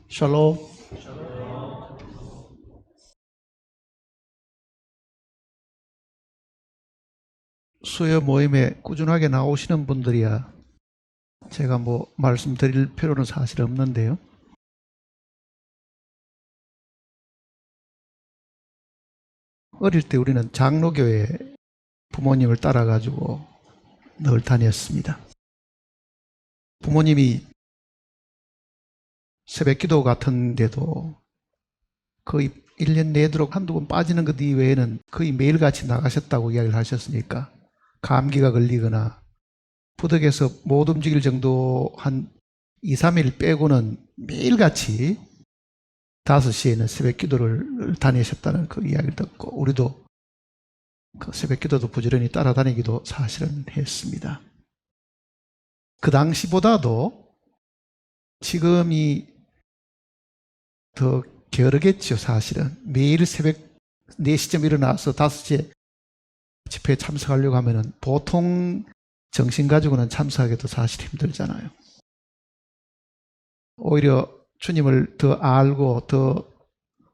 샬롬. 수요 모임에 꾸준하게 나오시는 분들이야 제가 뭐 말씀드릴 필요는 사실 없는데요. 어릴 때 우리는 장로교회 부모님을 따라가지고 늘 다녔습니다. 부모님이 새벽기도 같은 데도 거의 1년 내도록 한두 번 빠지는 것 이외에는 거의 매일같이 나가셨다고 이야기를 하셨으니까 감기가 걸리거나 부덕에서 못 움직일 정도 한 2, 3일 빼고는 매일같이 5시에는 새벽기도를 다니셨다는 그 이야기를 듣고 우리도 그 새벽기도도 부지런히 따라다니기도 사실은 했습니다. 그 당시보다도 지금이 더 게으르겠죠. 사실은 매일 새벽 4시쯤 일어나서 5시에 집회에 참석하려고 하면은 보통 정신 가지고는 참석하기도 사실 힘들잖아요. 오히려 주님을 더 알고 더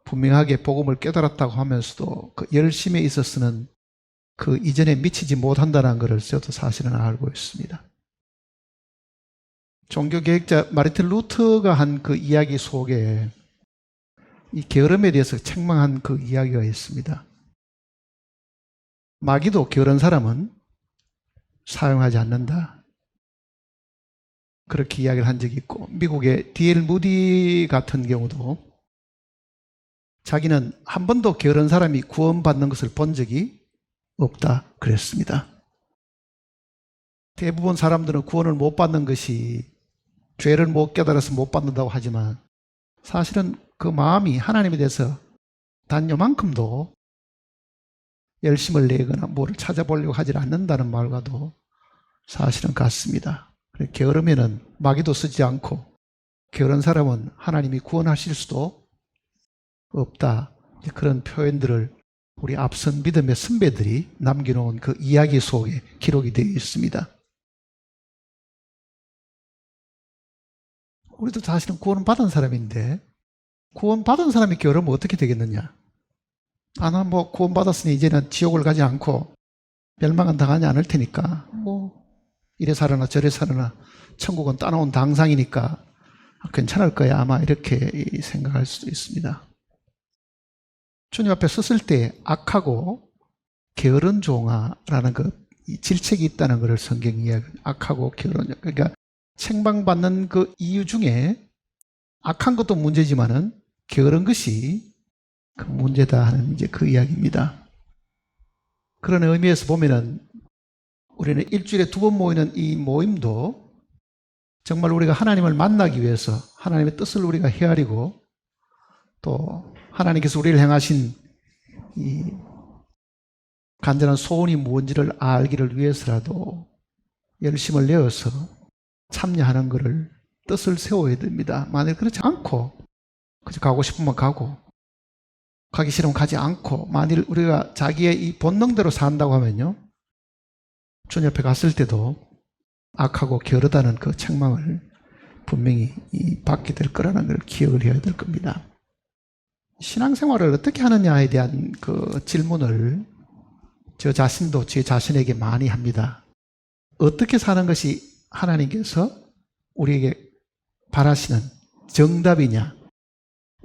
분명하게 복음을 깨달았다고 하면서도 그 열심에 있어서는 그 이전에 미치지 못한다는 것을 저도 사실은 알고 있습니다. 종교개혁자 마르틴 루터가 한 그 이야기 속에 이 게으름에 대해서 책망한 그 이야기가 있습니다. 마귀도 게으른 사람은 사용하지 않는다. 그렇게 이야기를 한 적이 있고, 미국의 D.L. 무디 같은 경우도 자기는 한 번도 게으른 사람이 구원받는 것을 본 적이 없다 그랬습니다. 대부분 사람들은 구원을 못 받는 것이 죄를 못 깨달아서 못 받는다고 하지만 사실은 그 마음이 하나님에 대해서 단 요만큼도 열심을 내거나 뭐를 찾아보려고 하지 않는다는 말과도 사실은 같습니다. 게으르면은 마귀도 쓰지 않고 게으른 사람은 하나님이 구원하실 수도 없다. 그런 표현들을 우리 앞선 믿음의 선배들이 남겨놓은 그 이야기 속에 기록이 되어 있습니다. 우리도 사실은 구원을 받은 사람인데 구원받은 사람이 게으르면 어떻게 되겠느냐? 난 뭐 구원받았으니 이제는 지옥을 가지 않고 멸망은 당하지 않을 테니까 뭐 이래 살으나 저래 살으나 천국은 따놓은 당상이니까 괜찮을 거야 아마 이렇게 생각할 수도 있습니다. 주님 앞에 섰을 때 악하고 게으른 종아라는 그 질책이 있다는 것을 성경이 이야기합니다. 악하고 게으른 종. 그러니까 책망받는 그 이유 중에 악한 것도 문제지만은 게으른 것이 그 문제다 하는 이제 그 이야기입니다. 그런 의미에서 보면은 우리는 일주일에 2번 모이는 이 모임도 정말 우리가 하나님을 만나기 위해서 하나님의 뜻을 우리가 헤아리고 또 하나님께서 우리를 행하신 이 간절한 소원이 무엇인지를 알기를 위해서라도 열심을 내어서 참여하는 것을 뜻을 세워야 됩니다. 만약 그렇지 않고 그저 가고 싶으면 가고 가기 싫으면 가지 않고 만일 우리가 자기의 이 본능대로 산다고 하면요 주님 옆에 갔을 때도 악하고 게으르다는 그 책망을 분명히 받게 될 거라는 걸 기억을 해야 될 겁니다. 신앙생활을 어떻게 하느냐에 대한 그 질문을 저 자신도 제 자신에게 많이 합니다. 어떻게 사는 것이 하나님께서 우리에게 바라시는 정답이냐?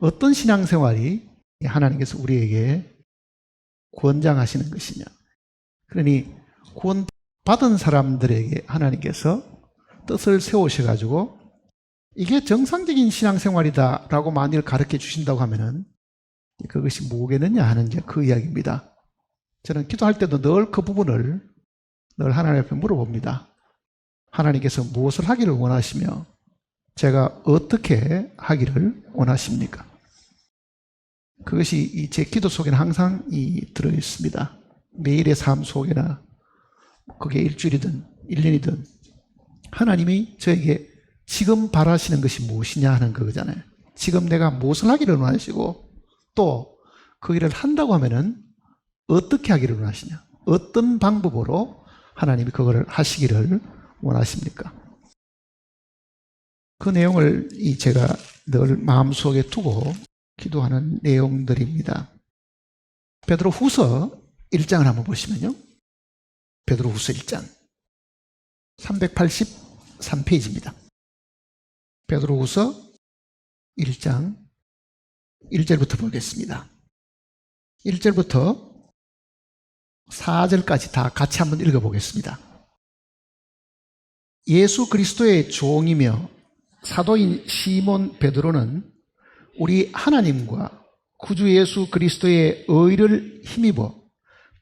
어떤 신앙생활이 하나님께서 우리에게 권장하시는 것이냐? 그러니 구원받은 사람들에게 하나님께서 뜻을 세우셔가지고 이게 정상적인 신앙생활이다라고 만일 가르쳐 주신다고 하면은 그것이 뭐겠느냐 하는 이제 그 이야기입니다. 저는 기도할 때도 늘 그 부분을 늘 하나님 앞에 물어봅니다. 하나님께서 무엇을 하기를 원하시며 제가 어떻게 하기를 원하십니까? 그것이 제 기도 속에는 항상 들어 있습니다. 매일의 삶 속에나 그게 일주일이든 1년이든 하나님이 저에게 지금 바라시는 것이 무엇이냐 하는 거잖아요. 지금 내가 무엇을 하기를 원하시고 또 그 일을 한다고 하면은 어떻게 하기를 원하시냐? 어떤 방법으로 하나님이 그거를 하시기를 원하십니까? 그 내용을 제가 늘 마음속에 두고 기도하는 내용들입니다. 베드로후서 1장을 한번 보시면요. 베드로후서 1장 383페이지입니다. 베드로후서 1장 1절부터 보겠습니다. 1절부터 4절까지 다 같이 한번 읽어보겠습니다. 예수 그리스도의 종이며 사도인 시몬 베드로는 우리 하나님과 구주 예수 그리스도의 의를 힘입어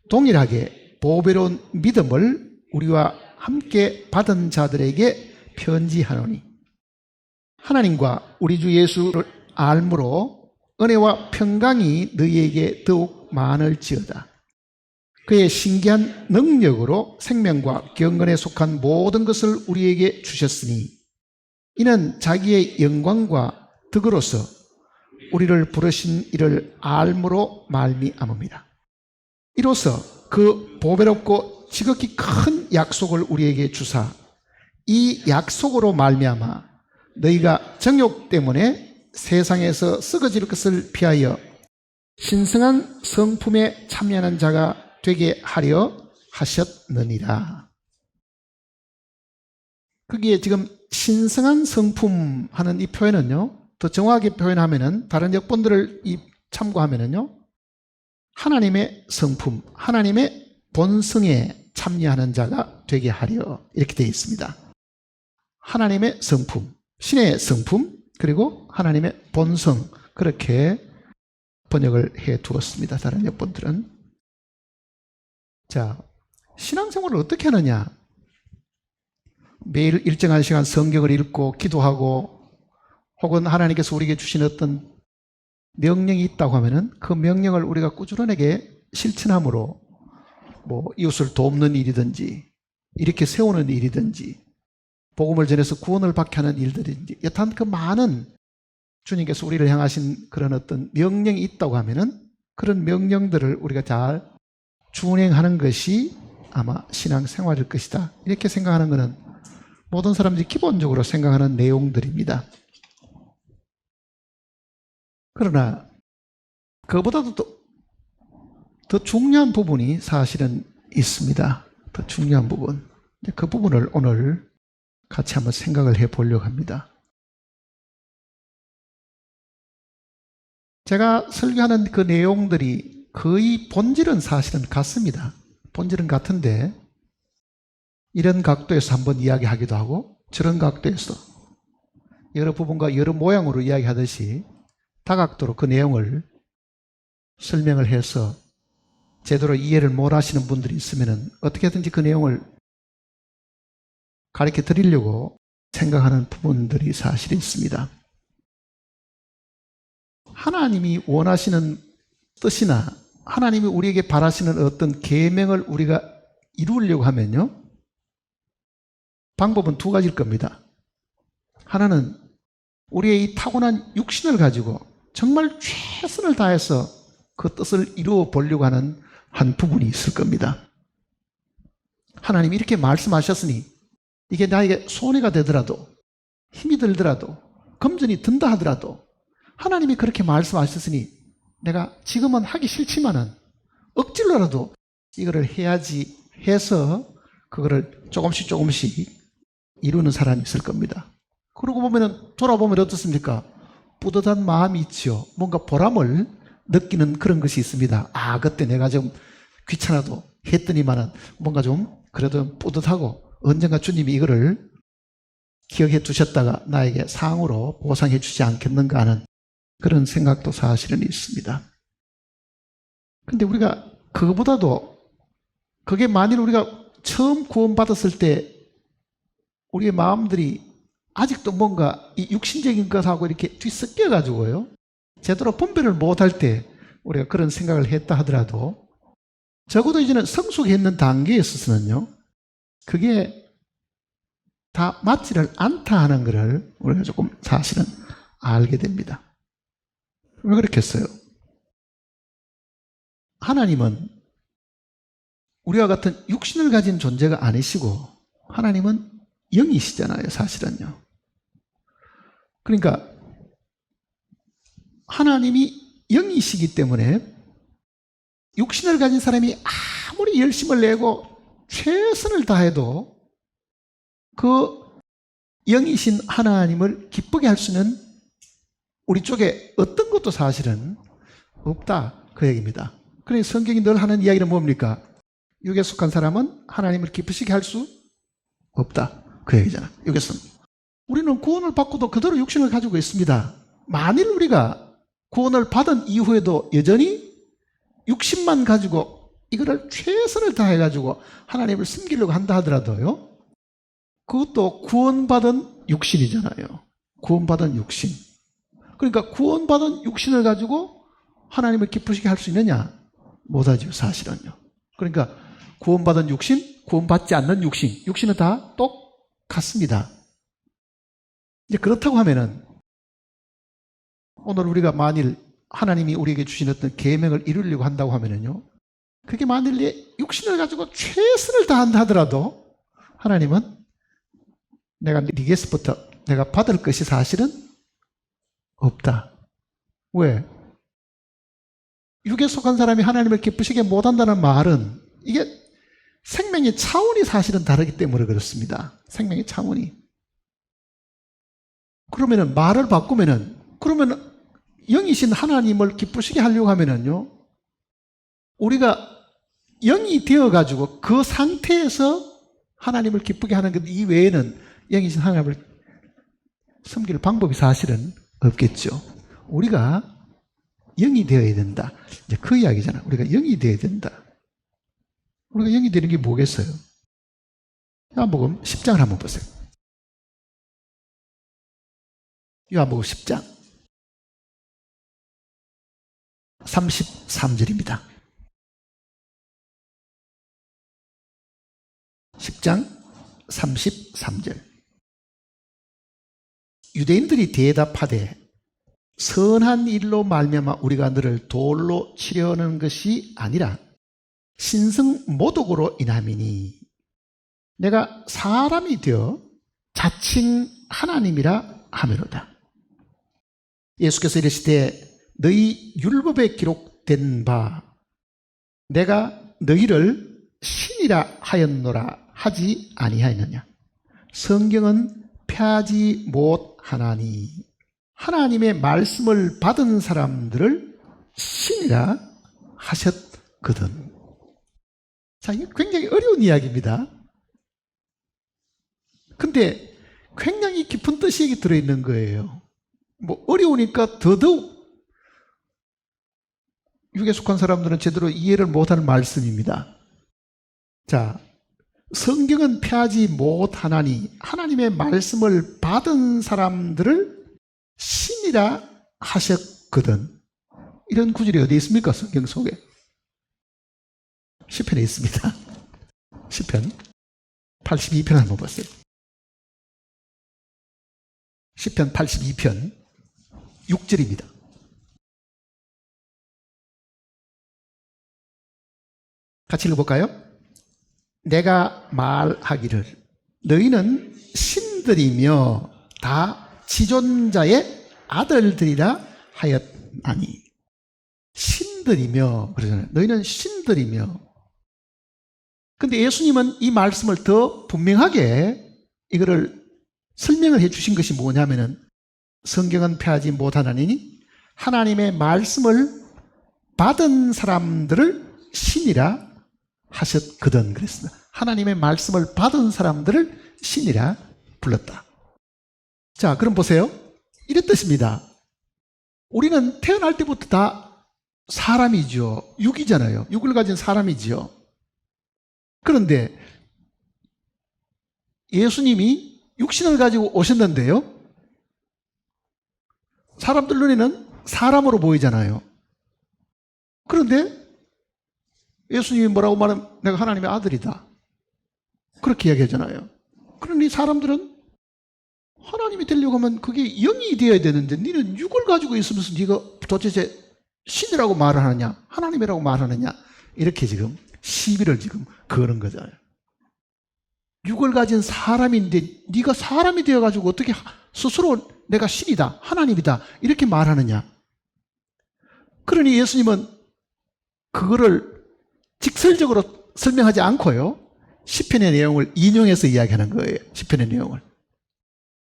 동일하게 보배로운 믿음을 우리와 함께 받은 자들에게 편지하노니 하나님과 우리 주 예수를 알므로 은혜와 평강이 너희에게 더욱 많을지어다. 그의 신기한 능력으로 생명과 경건에 속한 모든 것을 우리에게 주셨으니 이는 자기의 영광과 덕으로서 우리를 부르신 이를 알므로 말미암음이라. 이로써 그 보배롭고 지극히 큰 약속을 우리에게 주사 이 약속으로 말미암아 너희가 정욕 때문에 세상에서 썩어질 것을 피하여 신성한 성품에 참여하는 자가 되게 하려 하셨느니라. 거기에 지금 신성한 성품 하는 이 표현은요, 더 정확하게 표현하면은 다른 역본들을 참고하면은요, 하나님의 성품, 하나님의 본성에 참여하는 자가 되게 하려 이렇게 되어 있습니다. 하나님의 성품, 신의 성품, 그리고 하나님의 본성, 그렇게 번역을 해 두었습니다. 다른 역본들은. 자, 신앙생활을 어떻게 하느냐? 매일 일정한 시간 성경을 읽고 기도하고 혹은 하나님께서 우리에게 주신 어떤 명령이 있다고 하면은 그 명령을 우리가 꾸준하게 실천함으로 이웃을 돕는 일이든지 이렇게 세우는 일이든지 복음을 전해서 구원을 받게 하는 일들인지 여탄 그 많은 주님께서 우리를 향하신 그런 어떤 명령이 있다고 하면은 그런 명령들을 우리가 잘 준행하는 것이 아마 신앙생활일 것이다. 이렇게 생각하는 것은 모든 사람들이 기본적으로 생각하는 내용들입니다. 그러나 그보다도 더 중요한 부분이 사실은 있습니다. 더 중요한 부분. 그 부분을 오늘 같이 한번 생각을 해 보려고 합니다. 제가 설교하는 그 내용들이 거의 본질은 사실은 같습니다. 본질은 같은데 이런 각도에서 한번 이야기하기도 하고 저런 각도에서 여러 부분과 여러 모양으로 이야기하듯이 다각도로 그 내용을 설명을 해서 제대로 이해를 못 하시는 분들이 있으면 어떻게든지 그 내용을 가르쳐 드리려고 생각하는 부분들이 사실 있습니다. 하나님이 원하시는 뜻이나 하나님이 우리에게 바라시는 어떤 계명을 우리가 이루려고 하면요, 방법은 두 가지일 겁니다. 하나는 우리의 이 타고난 육신을 가지고 정말 최선을 다해서 그 뜻을 이루어 보려고 하는 한 부분이 있을 겁니다. 하나님이 이렇게 말씀하셨으니 이게 나에게 손해가 되더라도 힘이 들더라도 검전이 든다 하더라도 하나님이 그렇게 말씀하셨으니 내가 지금은 하기 싫지만은 억지로라도 이거를 해야지 해서 그거를 조금씩 이루는 사람이 있을 겁니다. 그러고 보면은 돌아보면 어떻습니까? 뿌듯한 마음이 있죠. 뭔가 보람을 느끼는 그런 것이 있습니다. 아, 그때 내가 좀 귀찮아도 했더니만은 뭔가 좀 그래도 뿌듯하고 언젠가 주님이 이거를 기억해 두셨다가 나에게 상으로 보상해 주지 않겠는가 하는 그런 생각도 사실은 있습니다. 근데 우리가 그거보다도 그게 만일 우리가 처음 구원받았을 때 우리의 마음들이 아직도 뭔가 이 육신적인 것하고 이렇게 뒤섞여 가지고요, 제대로 분별을 못할 때 우리가 그런 생각을 했다 하더라도 적어도 이제는 성숙했는 단계에 있어서는요, 그게 다 맞지를 않다 하는 것을 우리가 조금 사실은 알게 됩니다. 왜 그렇겠어요? 하나님은 우리와 같은 육신을 가진 존재가 아니시고 하나님은 영이시잖아요, 사실은요. 그러니까 하나님이 영이시기 때문에 육신을 가진 사람이 아무리 열심을 내고 최선을 다해도 그 영이신 하나님을 기쁘게 할 수는 우리 쪽에 어떤 것도 사실은 없다, 그 얘기입니다. 그러니까 성경이 늘 하는 이야기는 뭡니까? 육에 속한 사람은 하나님을 기쁘시게 할 수 없다, 그 얘기잖아. 육에서는 우리는 구원을 받고도 그대로 육신을 가지고 있습니다. 만일 우리가 구원을 받은 이후에도 여전히 육신만 가지고 이거를 최선을 다해가지고 하나님을 섬기려고 한다 하더라도요, 그것도 구원받은 육신이잖아요. 구원받은 육신. 그러니까 구원받은 육신을 가지고 하나님을 기쁘시게 할 수 있느냐? 못하죠, 사실은요. 그러니까 구원받은 육신, 구원받지 않는 육신, 육신은 다 똑같습니다. 이제 그렇다고 하면은 오늘 우리가 만일 하나님이 우리에게 주신 어떤 계명을 이루려고 한다고 하면은요, 그게 만일 내 육신을 가지고 최선을 다한다 하더라도 하나님은 내가 네게서부터 내가 받을 것이 사실은 없다. 왜? 육에 속한 사람이 하나님을 기쁘시게 못한다는 말은 이게 생명의 차원이 사실은 다르기 때문에 그렇습니다. 생명의 차원이. 그러면은 말을 바꾸면은, 그러면 영이신 하나님을 기쁘시게 하려고 하면은요, 우리가 영이 되어가지고 그 상태에서 하나님을 기쁘게 하는 것 이외에는 영이신 하나님을 섬길 방법이 사실은 없겠죠. 우리가 영이 되어야 된다. 이제 그 이야기잖아. 우리가 영이 되어야 된다. 우리가 영이 되는 게 뭐겠어요? 요한복음 10장을 한번 보세요. 요한복음 10장 33절입니다. 10장 33절. 유대인들이 대답하되 선한 일로 말미암아 우리가 너를 돌로 치려는 것이 아니라 신성 모독으로 인함이니 내가 사람이 되어 자칭 하나님이라 하me로다. 예수께서 이르시되 너희 율법에 기록된 바 내가 너희를 신이라 하였노라 하지 아니하였느냐. 성경은 폐하지 못하나니 하나님의 말씀을 받은 사람들을 신이라 하셨거든. 자, 이게 굉장히 어려운 이야기입니다. 근데 굉장히 깊은 뜻이 들어있는 거예요. 뭐 어려우니까 더더욱 육에 속한 사람들은 제대로 이해를 못하는 말씀입니다. 자, 성경은 폐하지 못하나니 하나님의 말씀을 받은 사람들을 신이라 하셨거든. 이런 구절이 어디 있습니까? 성경 속에. 시편에 있습니다. 시편 82편 한번 보세요. 시편 82편 6절입니다. 같이 읽어볼까요? 내가 말하기를 너희는 신들이며 다 지존자의 아들들이라 하였나니. 신들이며 그러잖아요. 너희는 신들이며. 근데 예수님은 이 말씀을 더 분명하게 이거를 설명을 해 주신 것이 뭐냐면은 성경은 폐하지 못하나니 하나님의 말씀을 받은 사람들을 신이라 하셨거든 그랬습니다. 하나님의 말씀을 받은 사람들을 신이라 불렀다. 자, 그럼 보세요. 이런 뜻입니다. 우리는 태어날 때부터 다 사람이죠. 육이잖아요. 육을 가진 사람이지요. 그런데 예수님이 육신을 가지고 오셨는데요, 사람들 눈에는 사람으로 보이잖아요. 그런데 예수님이 뭐라고 말하면 내가 하나님의 아들이다, 그렇게 이야기하잖아요. 그러니 사람들은 하나님이 되려고 하면 그게 영이 되어야 되는데 너는 육을 가지고 있으면서 네가 도대체 신이라고 말을 하느냐 하나님이라고 말하느냐, 이렇게 지금 시비를 지금 거는 거잖아요. 육을 가진 사람인데 네가 사람이 되어가지고 어떻게 스스로 내가 신이다 하나님이다 이렇게 말하느냐. 그러니 예수님은 그거를 직설적으로 설명하지 않고요. 시편의 내용을 인용해서 이야기하는 거예요. 시편의 내용을.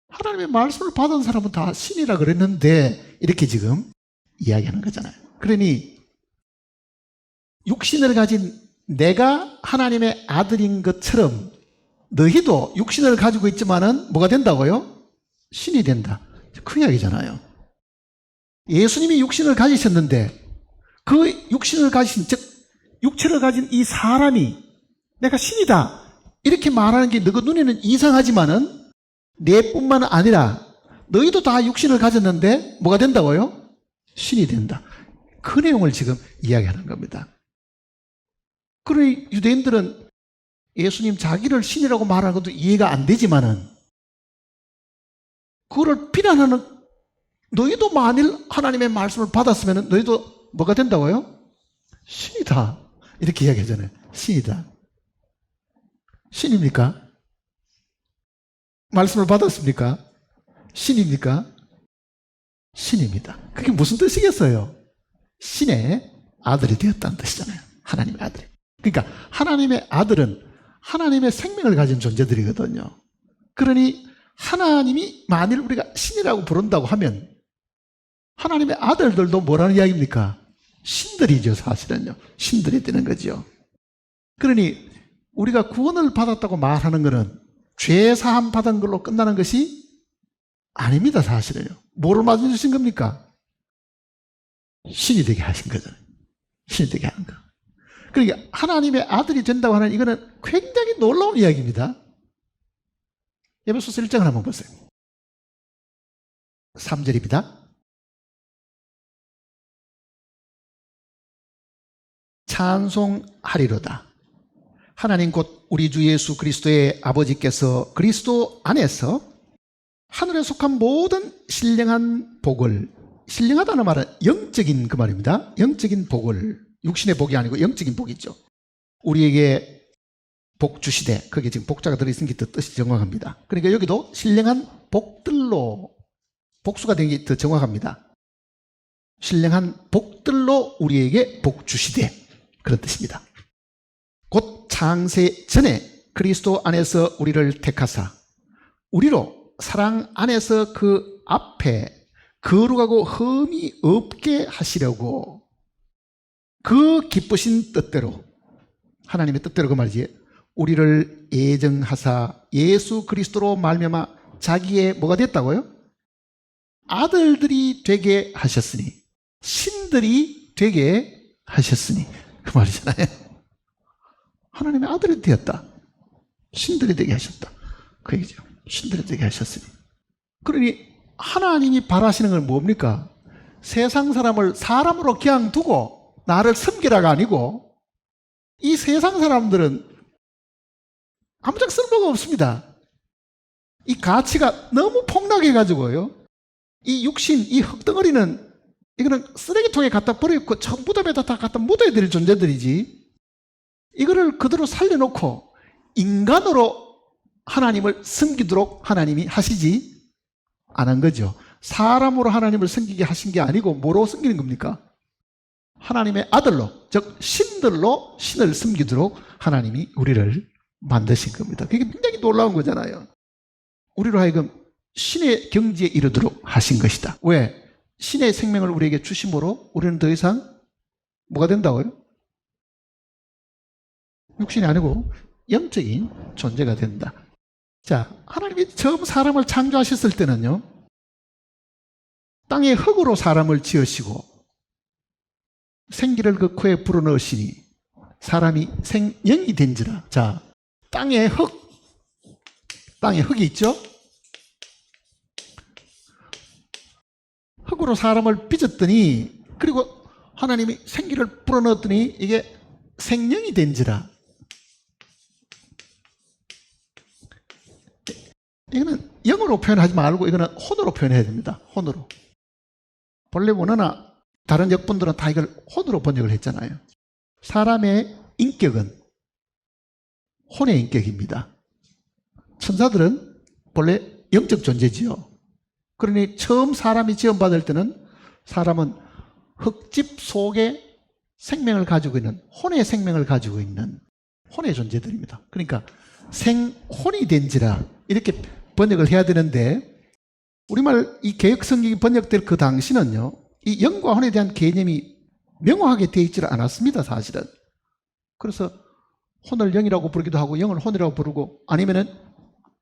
하나님의 말씀을 받은 사람은 다 신이라 그랬는데 이렇게 지금 이야기하는 거잖아요. 그러니 육신을 가진 내가 하나님의 아들인 것처럼 너희도 육신을 가지고 있지만은 뭐가 된다고요? 신이 된다. 그 이야기잖아요. 예수님이 육신을 가지셨는데 그 육신을 가진, 즉 육체를 가진 이 사람이 내가 신이다 이렇게 말하는 게 너희 눈에는 이상하지만은 내뿐만 아니라 너희도 다 육신을 가졌는데 뭐가 된다고요? 신이 된다. 그 내용을 지금 이야기하는 겁니다. 그러니 유대인들은 예수님 자기를 신이라고 말하는 것도 이해가 안 되지만은 그거를 비난하는, 너희도 만일 하나님의 말씀을 받았으면 너희도 뭐가 된다고요? 신이다. 이렇게 이야기하잖아요. 신이다. 신입니까? 말씀을 받았습니까? 신입니까? 신입니다. 그게 무슨 뜻이겠어요? 신의 아들이 되었다는 뜻이잖아요. 하나님의 아들이. 그러니까 하나님의 아들은 하나님의 생명을 가진 존재들이거든요. 그러니 하나님이 만일 우리가 신이라고 부른다고 하면 하나님의 아들들도 뭐라는 이야기입니까? 신들이죠, 사실은요. 신들이 되는 거죠. 그러니 우리가 구원을 받았다고 말하는 것은 죄 사함 받은 걸로 끝나는 것이 아닙니다, 사실은요. 뭐를 맞아주신 겁니까? 신이 되게 하신 거잖아요. 신이 되게 하는 거. 그러니까 하나님의 아들이 된다고 하는 이거는 굉장히 놀라운 이야기입니다. 에베소서 1장을 한번 보세요. 3절입니다. 찬송하리로다. 하나님 곧 우리 주 예수 그리스도의 아버지께서 그리스도 안에서 하늘에 속한 모든 신령한 복을, 신령하다는 말은 영적인 그 말입니다. 영적인 복을, 육신의 복이 아니고 영적인 복이죠. 우리에게 복 주시되, 거기에 지금 복자가 들어있는 게 더 뜻이 정확합니다. 그러니까 여기도 신령한 복들로, 복수가 된 게 더 정확합니다. 신령한 복들로 우리에게 복 주시되, 그런 뜻입니다. 곧 창세 전에 그리스도 안에서 우리를 택하사 우리로 사랑 안에서 그 앞에 거룩하고 흠이 없게 하시려고 그 기쁘신 뜻대로, 하나님의 뜻대로 그 말이지, 우리를 애정하사 예수 그리스도로 말미암아 자기의 뭐가 됐다고요? 아들들이 되게 하셨으니, 신들이 되게 하셨으니, 그 말이잖아요. 하나님의 아들이 되었다. 신들이 되게 하셨다. 그 얘기죠. 신들이 되게 하셨으니. 그러니 하나님이 바라시는 건 뭡니까? 세상 사람을 사람으로 그냥 두고 나를 섬기라가 아니고, 이 세상 사람들은 아무짝 쓸모가 없습니다. 이 가치가 너무 폭락해가지고요. 이 육신, 이 흙덩어리는 이거는 쓰레기통에 갖다 버리고 무덤에다 다 갖다 묻어야 될 존재들이지, 이거를 그대로 살려놓고 인간으로 하나님을 섬기도록 하나님이 하시지 않은 거죠. 사람으로 하나님을 섬기게 하신 게 아니고 뭐로 섬기는 겁니까? 하나님의 아들로, 즉 신들로 신을 섬기도록 하나님이 우리를 만드신 겁니다. 그게 굉장히 놀라운 거잖아요. 우리로 하여금 신의 경지에 이르도록 하신 것이다. 왜? 신의 생명을 우리에게 주심으로 우리는 더 이상 뭐가 된다고요? 육신이 아니고 영적인 존재가 된다. 자, 하나님이 처음 사람을 창조하셨을 때는요, 땅의 흙으로 사람을 지으시고 생기를 그 코에 불어넣으시니 사람이 생명이 된지라. 자, 땅의 흙이 있죠? 흙으로 사람을 빚었더니, 그리고 하나님이 생기를 불어넣었더니 이게 생명이 된지라. 이거는 영어로 표현하지 말고 이거는 혼으로 표현해야 됩니다. 혼으로. 본래 원어나 다른 역본들은 다 이걸 혼으로 번역을 했잖아요. 사람의 인격은 혼의 인격입니다. 천사들은 본래 영적 존재지요. 그러니 처음 사람이 지원받을 때는 사람은 흙집 속에 생명을 가지고 있는, 혼의 생명을 가지고 있는 혼의 존재들입니다. 그러니까 생혼이 된지라 이렇게 번역을 해야 되는데, 우리말 이 개역성경이 번역될 그 당시는요, 이 영과 혼에 대한 개념이 명확하게 되어 있지 않았습니다, 사실은. 그래서 혼을 영이라고 부르기도 하고 영을 혼이라고 부르고, 아니면은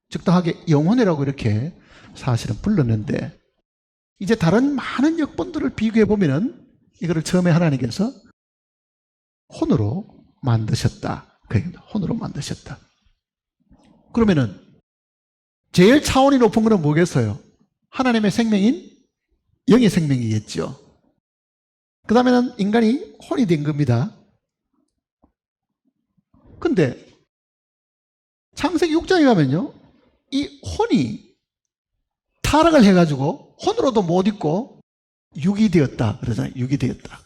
적당하게 영혼이라고 이렇게 사실은 불렀는데, 이제 다른 많은 역본들을 비교해 보면은 이거를 처음에 하나님께서 혼으로 만드셨다. 그 얘기입니다. 혼으로 만드셨다. 그러면은 제일 차원이 높은 것은 뭐겠어요? 하나님의 생명인 영의 생명이겠죠. 그 다음에는 인간이 혼이 된 겁니다. 근데 창세기 6장에 가면요, 이 혼이 타락을 해가지고 혼으로도 못 있고 육이 되었다 그러잖아요. 육이 되었다.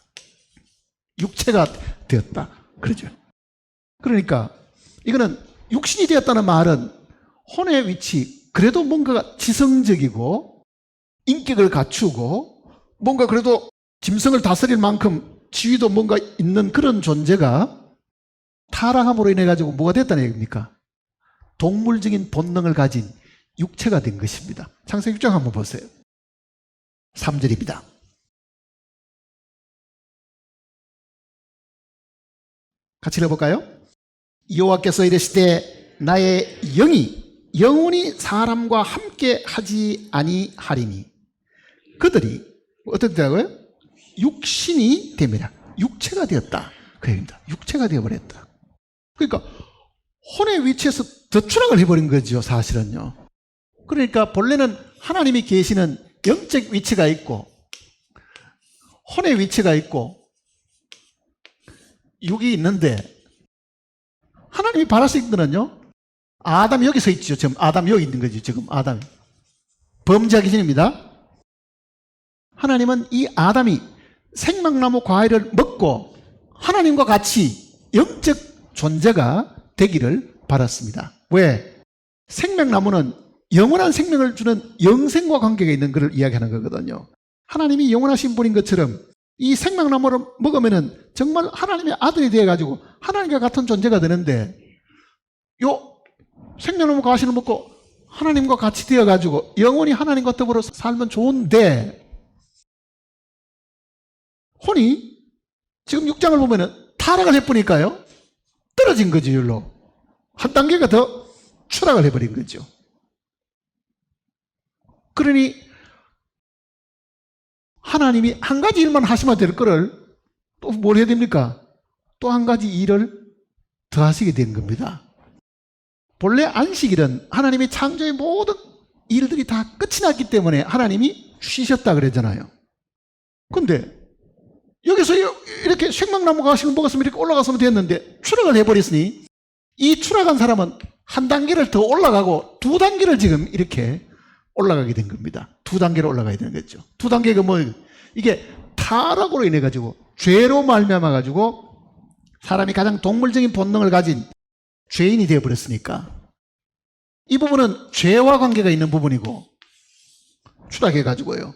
육체가 되었다 그러죠. 그러니까 이거는 육신이 되었다는 말은 혼의 위치, 그래도 뭔가 지성적이고 인격을 갖추고 뭔가 그래도 짐승을 다스릴 만큼 지위도 뭔가 있는 그런 존재가 타락함으로 인해 가지고 뭐가 됐다는 얘기입니까? 동물적인 본능을 가진 육체가 된 것입니다. 창세기 6장 한번 보세요. 3절입니다. 같이 읽어볼까요? 여호와께서 이르시되 나의 영이 영원히 사람과 함께 하지 아니하리니 그들이 어떻게 되라고요? 육신이 됩니다. 육체가 되었다 그 얘기입니다. 육체가 되어버렸다. 그러니까 혼의 위치에서 더 추락을 해버린 거죠, 사실은요. 그러니까 본래는 하나님이 계시는 영적 위치가 있고 혼의 위치가 있고 육이 있는데, 하나님이 바라시는 거는요, 아담이 여기 서 있죠. 지금 아담이 여기 있는 거죠. 지금 아담이 범죄하기 전입니다. 하나님은 이 아담이 생명나무 과일을 먹고 하나님과 같이 영적 존재가 되기를 바랐습니다. 왜? 생명나무는 영원한 생명을 주는 영생과 관계가 있는 것을 이야기하는 거거든요. 하나님이 영원하신 분인 것처럼 이 생명나무를 먹으면은 정말 하나님의 아들이 되어가지고 하나님과 같은 존재가 되는데, 요 생명나무 과실을 먹고 하나님과 같이 되어가지고 영원히 하나님과 더불어 살면 좋은데, 혼이 지금 6장을 보면은 타락을 해보니까요, 떨어진 거죠. 일로 한 단계가 더 추락을 해버린 거죠. 그러니 하나님이 한 가지 일만 하시면 될 거를 또 뭘 해야 됩니까? 또 한 가지 일을 더 하시게 된 겁니다. 본래 안식일은 하나님의 창조의 모든 일들이 다 끝이 났기 때문에 하나님이 쉬셨다 그랬잖아요. 근데 여기서 이렇게 생명나무 가시를 먹었으면 이렇게 올라갔으면 됐는데 추락을 해버렸으니, 이 추락한 사람은 한 단계를 더 올라가고 두 단계를 지금 이렇게 올라가게 된 겁니다. 두 단계로 올라가야 되는 거죠. 두 단계가 뭐, 이게 타락으로 인해 가지고 죄로 말미암아 가지고 사람이 가장 동물적인 본능을 가진 죄인이 되어 버렸으니까, 이 부분은 죄와 관계가 있는 부분이고 추락해 가지고요.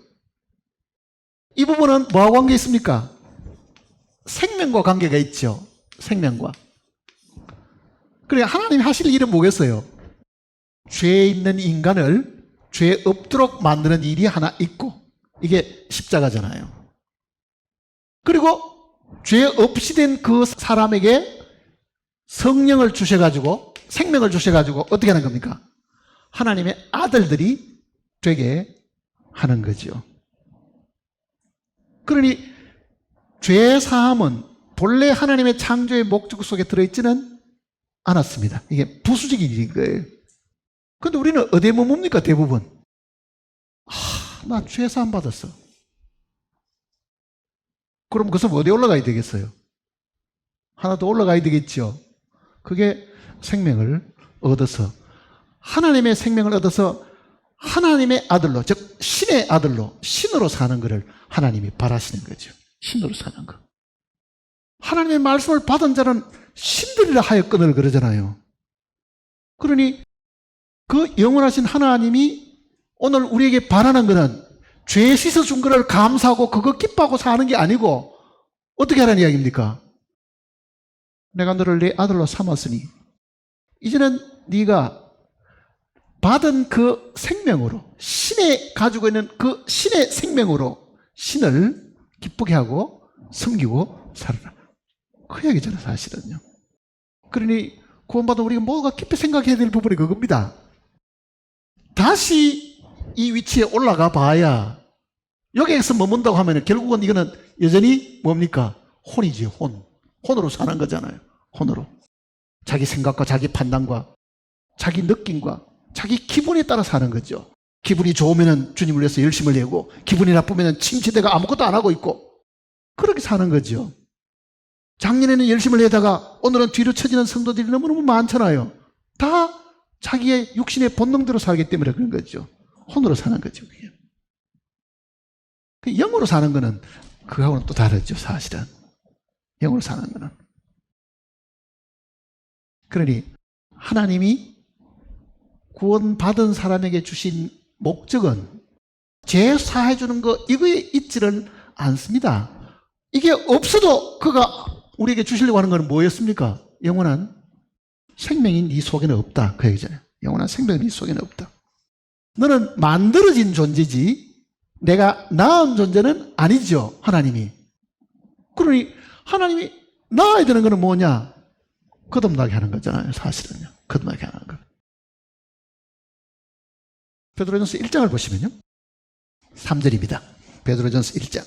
이 부분은 뭐와 관계 있습니까? 생명과 관계가 있죠. 생명과. 그래, 하나님이 하실 일은 뭐겠어요? 죄 있는 인간을 죄 없도록 만드는 일이 하나 있고, 이게 십자가잖아요. 그리고 죄 없이 된 그 사람에게 성령을 주셔가지고, 생명을 주셔가지고 어떻게 하는 겁니까? 하나님의 아들들이 되게 하는 거죠. 그러니 죄 사함은 본래 하나님의 창조의 목적 속에 들어있지는 않았습니다. 이게 부수적인 일인 거예요. 근데 우리는 어디에 머뭅니까? 대부분 나 죄 사함 받았어. 그럼 그것은 어디에 올라가야 되겠어요? 하나 더 올라가야 되겠죠. 그게 생명을 얻어서, 하나님의 생명을 얻어서 하나님의 아들로, 즉 신의 아들로, 신으로 사는 것을 하나님이 바라시는 거죠. 신으로 사는 것. 하나님의 말씀을 받은 자는 신들이라 하였거늘 그러잖아요. 그러니 그 영원하신 하나님이 오늘 우리에게 바라는 것은 죄 씻어준 거를 감사하고 그거 기뻐하고 사는 게 아니고 어떻게 하라는 이야기입니까? 내가 너를 내 아들로 삼았으니 이제는 네가 받은 그 생명으로, 신의 가지고 있는 그 신의 생명으로 신을 기쁘게 하고 섬기고 살아라. 그 얘기잖아요, 사실은요. 그러니 구원받은 우리가 뭐가 깊이 생각해야 될 부분이 그겁니다. 다시 이 위치에 올라가 봐야, 여기에서 머문다고 하면 결국은 이거는 여전히 뭡니까? 혼이지, 혼. 혼으로 사는 거잖아요. 혼으로. 자기 생각과 자기 판단과 자기 느낌과 자기 기분에 따라 사는 거죠. 기분이 좋으면 주님을 위해서 열심을 내고, 기분이 나쁘면 침체되고 아무것도 안 하고 있고, 그렇게 사는 거죠. 작년에는 열심을 내다가 오늘은 뒤로 처지는 성도들이 너무너무 많잖아요. 다 자기의 육신의 본능대로 살기 때문에 그런 거죠. 혼으로 사는 거죠. 영으로 사는 거는 그거하고는 또 다르죠, 사실은. 영으로 사는 거는. 그러니 하나님이 구원받은 사람에게 주신 목적은 죄 사해 주는 거 이거에 있지를 않습니다. 이게 없어도 그가 우리에게 주시려고 하는 건 뭐였습니까? 영원한 생명이 네 속에는 없다. 그 얘기잖아요. 영원한 생명이 네 속에는 없다. 너는 만들어진 존재지 내가 낳은 존재는 아니죠, 하나님이. 그러니 하나님이 낳아야 되는 거는 뭐냐? 거듭나게 하는 거잖아요, 사실은요. 거듭나게 하는 거. 베드로전서 1장을 보시면요. 3절입니다. 베드로전서 1장.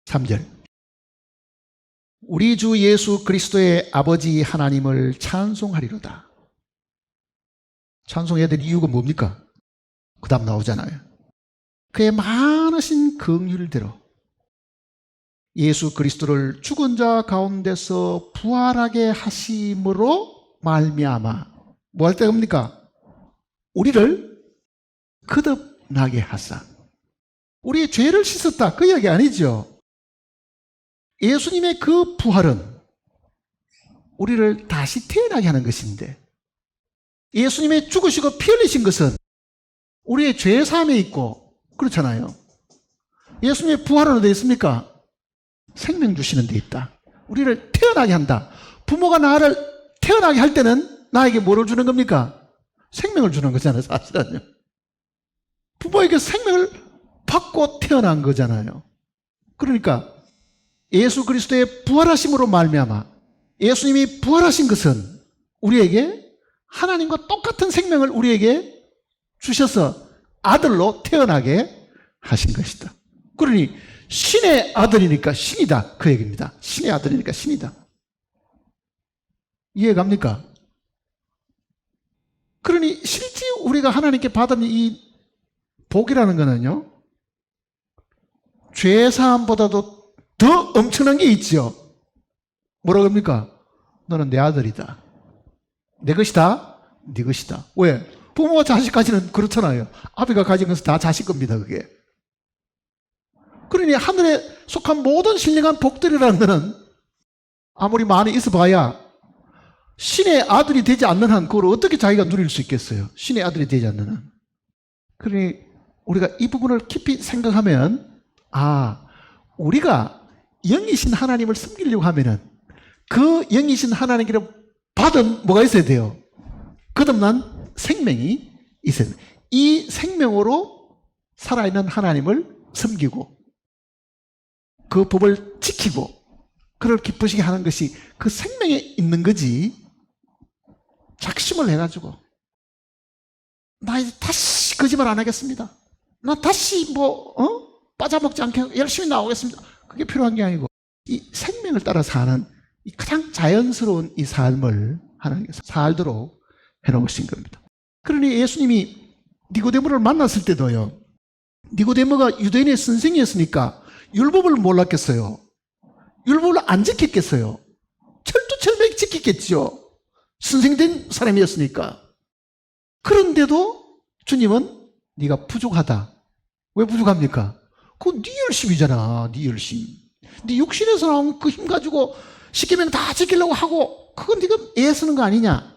3절. 우리 주 예수 그리스도의 아버지 하나님을 찬송하리로다. 찬송해야 될 이유가 뭡니까? 그 다음 나오잖아요. 그의 많으신 긍휼대로 예수 그리스도를 죽은 자 가운데서 부활하게 하심으로 말미암아 뭐 할 때입니까? 우리를 거듭나게 하사. 우리의 죄를 씻었다, 그 이야기 아니죠. 예수님의 그 부활은 우리를 다시 태어나게 하는 것인데, 예수님의 죽으시고 피 흘리신 것은 우리의 죄 사함에 있고 그렇잖아요. 예수님의 부활은 어디에 있습니까? 생명 주시는 데 있다. 우리를 태어나게 한다. 부모가 나를 태어나게 할 때는 나에게 뭐를 주는 겁니까? 생명을 주는 거잖아요, 사실은요. 부모에게 생명을 받고 태어난 거잖아요. 그러니까 예수 그리스도의 부활하심으로 말미암아 예수님이 부활하신 것은 우리에게 하나님과 똑같은 생명을 우리에게 주셔서 아들로 태어나게 하신 것이다. 그러니 신의 아들이니까 신이다, 그 얘기입니다. 신의 아들이니까 신이다. 이해갑니까? 그러니 실제 우리가 하나님께 받은 이 복이라는 거는요, 죄사함보다도 더 엄청난 게 있죠. 뭐라고 합니까? 너는 내 아들이다. 내 것이다. 네 것이다. 왜? 부모와 자식까지는 그렇잖아요. 아버지가 가진 것은 다 자식 겁니다, 그게. 그러니 하늘에 속한 모든 신령한 복들이라는 것은 아무리 많이 있어봐야 신의 아들이 되지 않는 한 그걸 어떻게 자기가 누릴 수 있겠어요? 신의 아들이 되지 않는 한. 그러니 우리가 이 부분을 깊이 생각하면, 우리가 영이신 하나님을 섬기려고 하면은 그 영이신 하나님께로 받은 뭐가 있어야 돼요? 거듭난 생명이 있어야 돼요. 이 생명으로 살아있는 하나님을 섬기고 그 법을 지키고 그를 기쁘시게 하는 것이 그 생명에 있는 거지, 작심을 해가지고 나 이제 다시 거짓말 안 하겠습니다, 나 다시 빠져먹지 않게 열심히 나오겠습니다, 그게 필요한 게 아니고 이 생명을 따라 사는 이 가장 자연스러운 이 삶을 하나님께서 살도록 해놓으신 겁니다. 그러니 예수님이 니고데모를 만났을 때도요, 니고데모가 유대인의 선생이었으니까 율법을 몰랐겠어요? 율법을 안 지켰겠어요? 철두철미하게 지켰겠죠. 선생된 사람이었으니까. 그런데도 주님은 네가 부족하다. 왜 부족합니까? 그거 네 열심이잖아. 네 열심. 네 육신에서 나온 그 힘 가지고 시키면 다 지키려고 하고, 그건 네가 애쓰는 거 아니냐?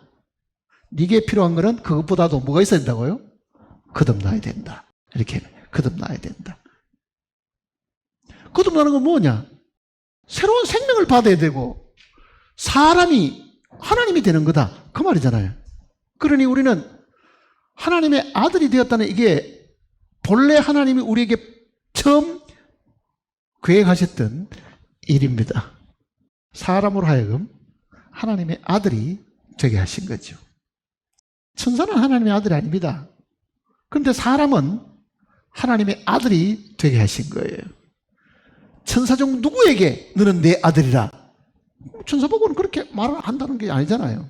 네게 필요한 거는 그것보다도 뭐가 있어야 된다고요? 거듭나야 된다. 이렇게 거듭나야 된다. 거듭나는 건 뭐냐? 새로운 생명을 받아야 되고 사람이 하나님이 되는 거다. 그 말이잖아요. 그러니 우리는 하나님의 아들이 되었다는 이게 본래 하나님이 우리에게 처음 계획하셨던 일입니다. 사람으로 하여금 하나님의 아들이 되게 하신 거죠. 천사는 하나님의 아들이 아닙니다. 그런데 사람은 하나님의 아들이 되게 하신 거예요. 천사 중 누구에게 너는 내 아들이라? 천사 보고는 그렇게 말을 한다는 게 아니잖아요.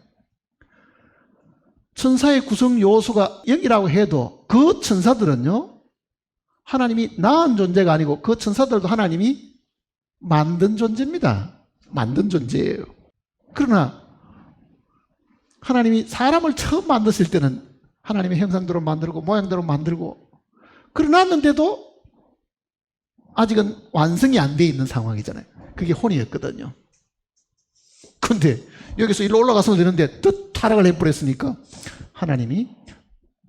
천사의 구성 요소가 0이라고 해도 그 천사들은요, 하나님이 낳은 존재가 아니고 그 천사들도 하나님이 만든 존재입니다. 만든 존재예요. 그러나 하나님이 사람을 처음 만드실 때는 하나님의 형상대로 만들고 모양대로 만들고 그러놨는데도 아직은 완성이 안 돼 있는 상황이잖아요. 그게 혼이었거든요. 그런데 여기서 일로 올라가서 되는데 또 타락을 해버렸으니까 하나님이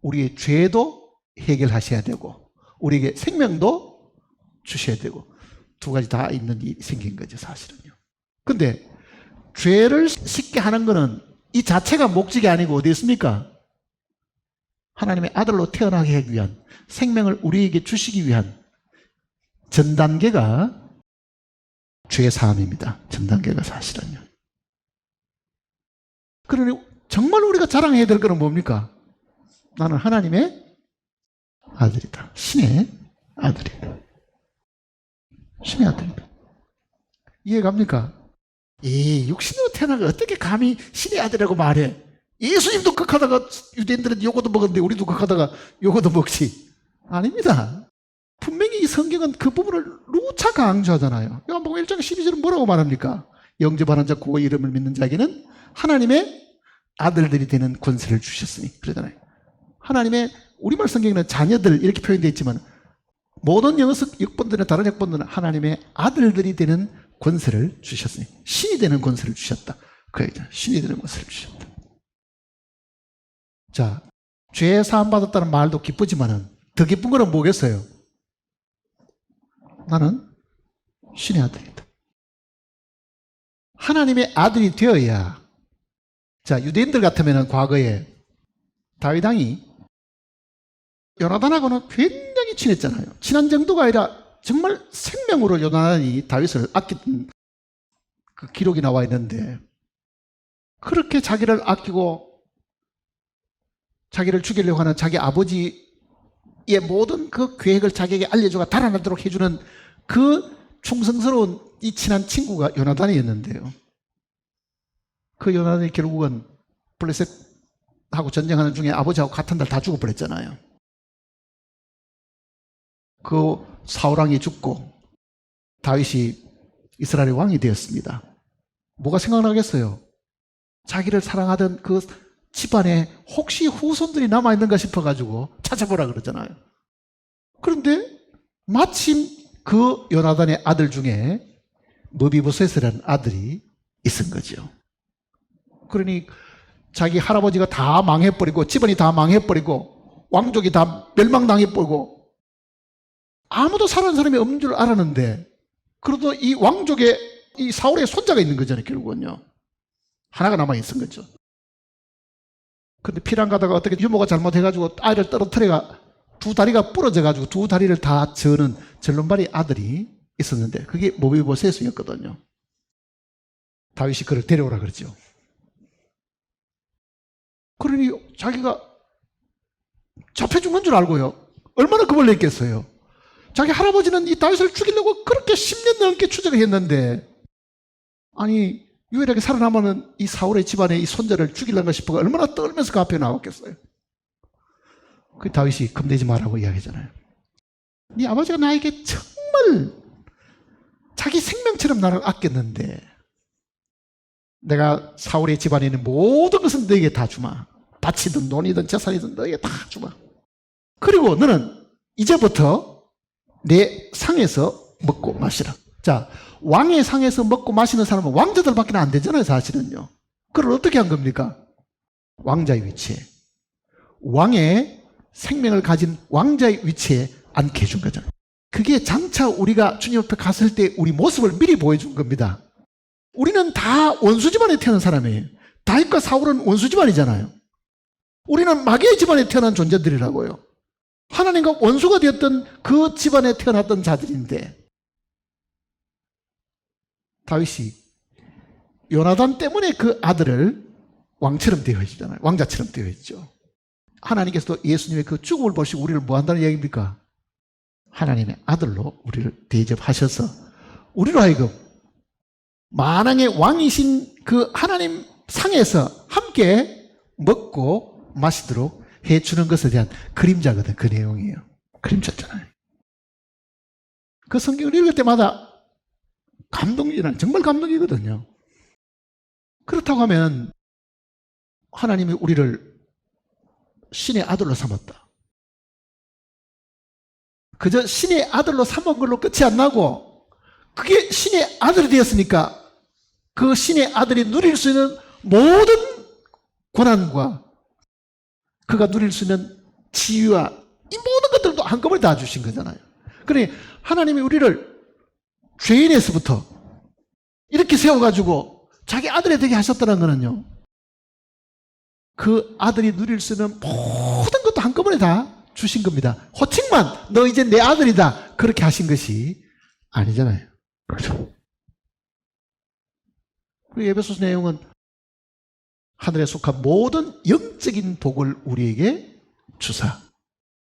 우리의 죄도 해결하셔야 되고 우리에게 생명도 주셔야 되고 두 가지 다 있는 일이 생긴 거죠, 사실은요. 근데 죄를 쉽게 하는 거는 이 자체가 목적이 아니고 어디 있습니까? 하나님의 아들로 태어나게 하기 위한 생명을 우리에게 주시기 위한 전 단계가 죄 사함입니다. 전 단계가 사실은요. 그러니 정말 우리가 자랑해야 될 것은 뭡니까? 나는 하나님의 아들이다. 신의 아들이다. 신의 아들이다. 이해갑니까? 이 육신으로 태어나가 어떻게 감히 신의 아들이라고 말해? 예수님도 극하다가 유대인들은 요거도 먹었는데 우리도 극하다가 요거도 먹지. 아닙니다. 분명히 이 성경은 그 부분을 누차 강조하잖아요. 요한복음 1장 12절은 뭐라고 말합니까? 영접하는 자 그의 이름을 믿는 자에게는 하나님의 아들들이 되는 권세를 주셨으니 그러잖아요. 하나님의 우리말 성경에는 자녀들 이렇게 표현되어 있지만 모든 영어석 역본들이나 다른 역본들은 하나님의 아들들이 되는 권세를 주셨으니 신이 되는 권세를 주셨다. 그 얘기죠. 신이 되는 권세를 주셨다. 자, 죄 사함 받았다는 말도 기쁘지만은 더 기쁜 거는 뭐겠어요? 나는 신의 아들이다. 하나님의 아들이 되어야, 자, 유대인들 같으면 과거에 다윗 왕이 요나단하고는 굉장히 친했잖아요. 친한 정도가 아니라 정말 생명으로 요나단이 다윗을 아꼈던 그 기록이 나와 있는데 그렇게 자기를 아끼고 자기를 죽이려고 하는 자기 아버지의 모든 그 계획을 자기에게 알려주고 달아나도록 해주는 그 충성스러운 이 친한 친구가 요나단이었는데요. 그 요나단이 결국은 블레셋하고 전쟁하는 중에 아버지하고 같은 날 다 죽어버렸잖아요. 그 사울왕이 죽고 다윗이 이스라엘의 왕이 되었습니다. 뭐가 생각나겠어요? 자기를 사랑하던 그 집안에 혹시 후손들이 남아있는가 싶어가지고 찾아보라 그러잖아요. 그런데 마침 그 요나단의 아들 중에 머비보셋이라는 아들이 있은 거죠. 그러니 자기 할아버지가 다 망해버리고 집안이 다 망해버리고 왕족이 다 멸망당해버리고 아무도 살아난 사람이 없는 줄 알았는데 그래도 이 왕족의 이 사울의 손자가 있는 거잖아요. 결국은요. 하나가 남아있은 거죠. 근데 피랑 가다가 어떻게 유모가 잘못해가지고 아이를 떨어뜨려가 두 다리가 부러져가지고 두 다리를 다 저는 절름발이 아들이 있었는데 그게 모비보셋이었거든요. 다윗이 그를 데려오라 그러죠. 그러니 자기가 잡혀 죽는 줄 알고요. 얼마나 겁을 냈겠어요. 자기 할아버지는 이 다윗을 죽이려고 그렇게 10년 넘게 추적을 했는데 아니 유일하게 살아남은 이 사울의 집안의 이 손자를 죽이려는가 싶어가 얼마나 떨면서 그 앞에 나왔겠어요. 그 다윗이 겁내지 말라고 이야기하잖아요. 네 아버지가 나에게 정말 자기 생명처럼 나를 아꼈는데 내가 사울의 집안에 있는 모든 것은 너에게 다 주마. 밭이든 논이든 재산이든 너에게 다 주마. 그리고 너는 이제부터 내 상에서 먹고 마시라. 자, 왕의 상에서 먹고 마시는 사람은 왕자들밖에 안 되잖아요, 사실은요. 그걸 어떻게 한 겁니까? 왕자의 위치에, 왕의 생명을 가진 왕자의 위치에 앉게 해준 거죠. 그게 장차 우리가 주님 앞에 갔을 때 우리 모습을 미리 보여준 겁니다. 우리는 다 원수 집안에 태어난 사람이에요. 다윗과 사울은 원수 집안이잖아요. 우리는 마귀의 집안에 태어난 존재들이라고요. 하나님과 원수가 되었던 그 집안에 태어났던 자들인데, 다윗이 요나단 때문에 그 아들을 왕처럼 대하시잖아요. 왕자처럼 대하죠. 하나님께서도 예수님의 그 죽음을 보시고 우리를 뭐 한다는 이야기입니까? 하나님의 아들로 우리를 대접하셔서 우리로 하여금 만왕의 왕이신 그 하나님 상에서 함께 먹고 마시도록 해주는 것에 대한 그림자거든. 그 내용이에요. 그림자잖아요. 그 성경을 읽을 때마다 감동이란, 정말 감동이거든요. 그렇다고 하면 하나님이 우리를 신의 아들로 삼았다. 그저 신의 아들로 삼은 걸로 끝이 안 나고, 그게 신의 아들이 되었으니까 그 신의 아들이 누릴 수 있는 모든 권한과 그가 누릴 수 있는 지위와 이 모든 것들도 한꺼번에 다 주신 거잖아요. 그러니 하나님이 우리를 죄인에서부터 이렇게 세워가지고 자기 아들이 되게 하셨다는 거는요, 그 아들이 누릴 수 있는 모든 것도 한꺼번에 다 주신 겁니다. 호칭만 너 이제 내 아들이다 그렇게 하신 것이 아니잖아요. 그렇죠. 그 에베소서 내용은 하늘에 속한 모든 영적인 복을 우리에게 주사,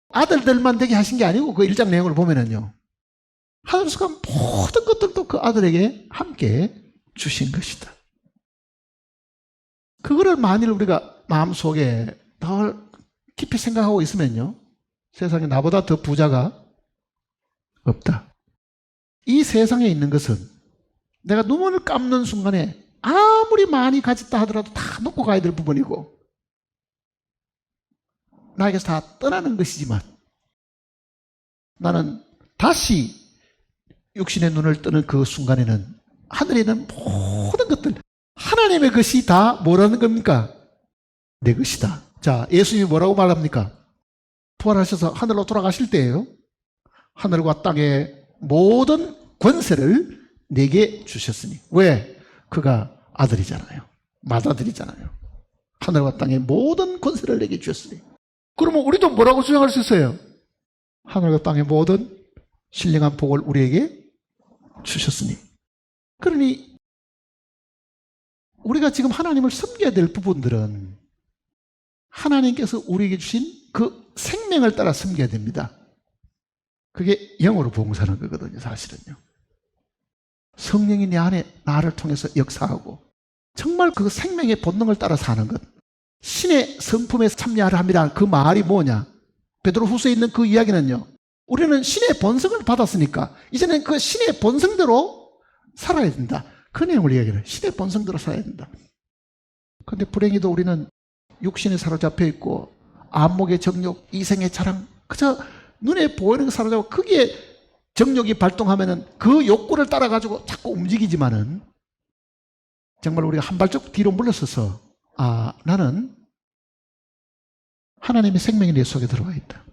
아들들만 되게 하신 게 아니고 그 1장 내용을 보면은요, 하늘에 속한 모든 것들도 그 아들에게 함께 주신 것이다. 그거를 만일 우리가 마음속에 더 깊이 생각하고 있으면요, 세상에 나보다 더 부자가 없다. 이 세상에 있는 것은 내가 눈을 감는 순간에 아무리 많이 가졌다 하더라도 다 놓고 가야 될 부분이고, 나에게서 다 떠나는 것이지만, 나는 다시 육신의 눈을 뜨는 그 순간에는 하늘에 있는 모든 것들, 하나님의 것이 다 뭐라는 겁니까? 내 것이다. 자, 예수님이 뭐라고 말합니까? 부활하셔서 하늘로 돌아가실 때예요. 하늘과 땅의 모든 권세를 내게 주셨으니. 왜? 그가 아들이잖아요. 맏아들이잖아요. 하늘과 땅의 모든 권세를 내게 주셨으니. 그러면 우리도 뭐라고 주장할 수 있어요? 하늘과 땅의 모든 신령한 복을 우리에게 주셨으니. 그러니 우리가 지금 하나님을 섬겨야 될 부분들은 하나님께서 우리에게 주신 그 생명을 따라 섬겨야 됩니다. 그게 영으로 봉사하는 거거든요, 사실은요. 성령이 내 안에 나를 통해서 역사하고 정말 그 생명의 본능을 따라 사는 것. 신의 성품에 참여하라 합니다. 그 말이 뭐냐? 베드로후서에 있는 그 이야기는요, 우리는 신의 본성을 받았으니까 이제는 그 신의 본성대로 살아야 된다. 그 내용을 이야기해요. 신의 본성대로 살아야 된다. 그런데 불행히도 우리는 육신에 사로잡혀 있고 안목의 정욕, 이생의 자랑, 그저 눈에 보이는 거 사로잡고 거기에 정욕이 발동하면은 그 욕구를 따라가지고 자꾸 움직이지만은, 정말 우리가 한 발짝 뒤로 물러서서, 아, 나는 하나님의 생명이 내 속에 들어와 있다.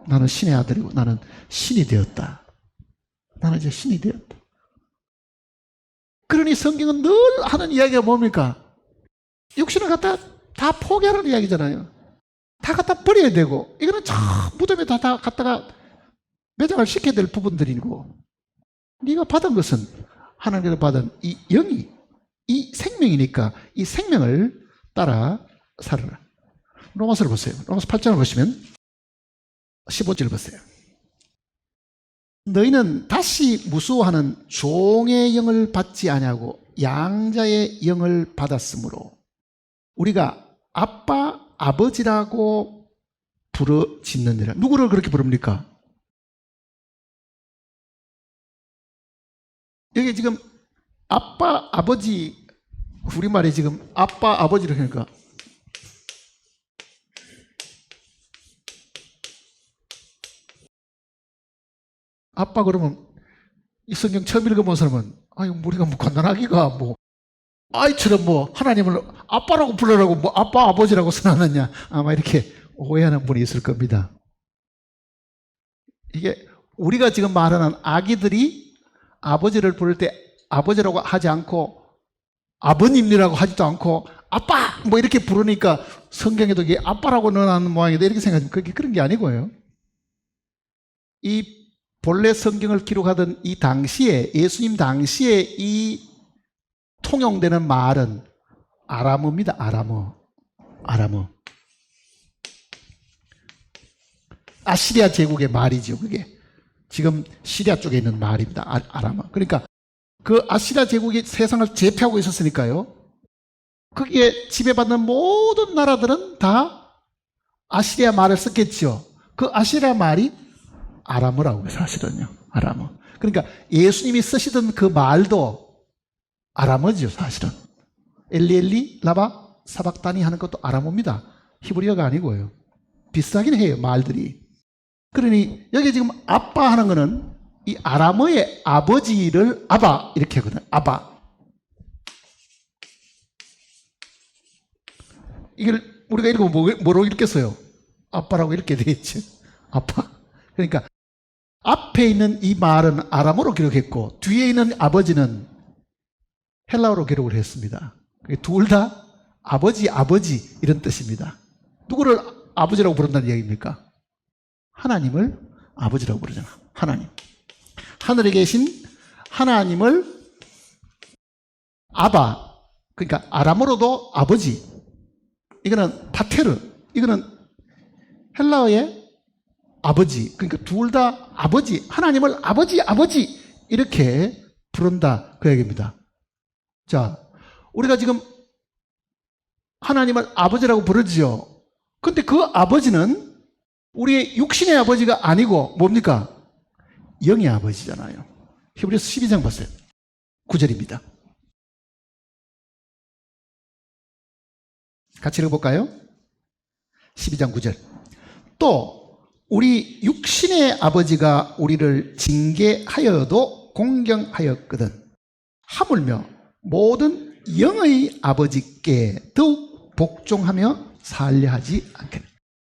나는 신의 아들이고 나는 신이 되었다. 나는 이제 신이 되었다. 그러니 성경은 늘 하는 이야기가 뭡니까? 육신을 갖다 다 포기하라는 이야기잖아요. 다 갖다 버려야 되고, 이거는 저 무덤에 다 갖다가 매장을 시켜야 될 부분들이고, 네가 받은 것은 하나님께서 받은 이 영이, 이 생명이니까 이 생명을 따라 살아라. 로마서를 보세요. 로마서 8장을 보시면 15절 보세요. 너희는 다시 무수하는 종의 영을 받지 아니하고 양자의 영을 받았으므로 우리가 아빠, 아버지라고 부르짖느니라. 누구를 그렇게 부릅니까? 여기 지금 아빠, 아버지, 우리말에 지금 아빠, 아버지를 하니까 아빠 그러면 이 성경 처음 읽어본 사람은, 아유, 우리가 뭐 곤란하기가 뭐 아이처럼 뭐 하나님을 아빠라고 불러라고 뭐 아빠 아버지라고 써놨느냐, 아마 이렇게 오해하는 분이 있을 겁니다. 이게 우리가 지금 말하는 아기들이 아버지를 부를 때 아버지라고 하지 않고 아버님이라고 하지도 않고 아빠 뭐 이렇게 부르니까 성경에도 이게 아빠라고 넣어놨는 모양이다 이렇게 생각하면 그게 그런 게 아니고요. 이 본래 성경을 기록하던 이 당시에, 예수님 당시에 이 통용되는 말은 아람어입니다. 아람어. 아시리아 제국의 말이죠. 그게 지금 시리아 쪽에 있는 말입니다. 아람어. 그러니까 그 아시리아 제국이 세상을 제패하고 있었으니까요. 거기에 지배받는 모든 나라들은 다 아시리아 말을 썼겠죠. 그 아시리아 말이 아람어라고 해요. 사실은요. 아람어. 그러니까 예수님이 쓰시던 그 말도 아람어죠. 사실은. 엘리 라바 사박다니 하는 것도 아람어입니다. 히브리어가 아니고요. 비슷하긴 해요. 말들이. 그러니 여기 지금 아빠 하는 거는 이 아람어의 아버지를 아바 이렇게 하거든요. 아바. 이걸 우리가 읽으면 뭐로 읽겠어요? 아빠라고 읽게 돼 있죠. 아빠. 그러니까 앞에 있는 이 말은 아람어로 기록했고 뒤에 있는 아버지는 헬라어로 기록을 했습니다. 둘 다 아버지 이런 뜻입니다. 누구를 아버지라고 부른다는 이야기입니까? 하나님을 아버지라고 부르잖아. 하나님. 하늘에 계신 하나님을 아바, 그러니까 아람어로도 아버지. 이거는 파테르. 이거는 헬라어의 아버지. 그러니까 둘 다 아버지. 하나님을 아버지 이렇게 부른다. 그 얘기입니다. 자, 우리가 지금 하나님을 아버지라고 부르지요. 근데 그 아버지는 우리의 육신의 아버지가 아니고 뭡니까? 영의 아버지잖아요. 히브리서 12장 보세요. 9절입니다. 같이 읽어볼까요? 12장 9절. 또 우리 육신의 아버지가 우리를 징계하여도 공경하였거든 하물며 모든 영의 아버지께 더욱 복종하며 살려하지 않겠네.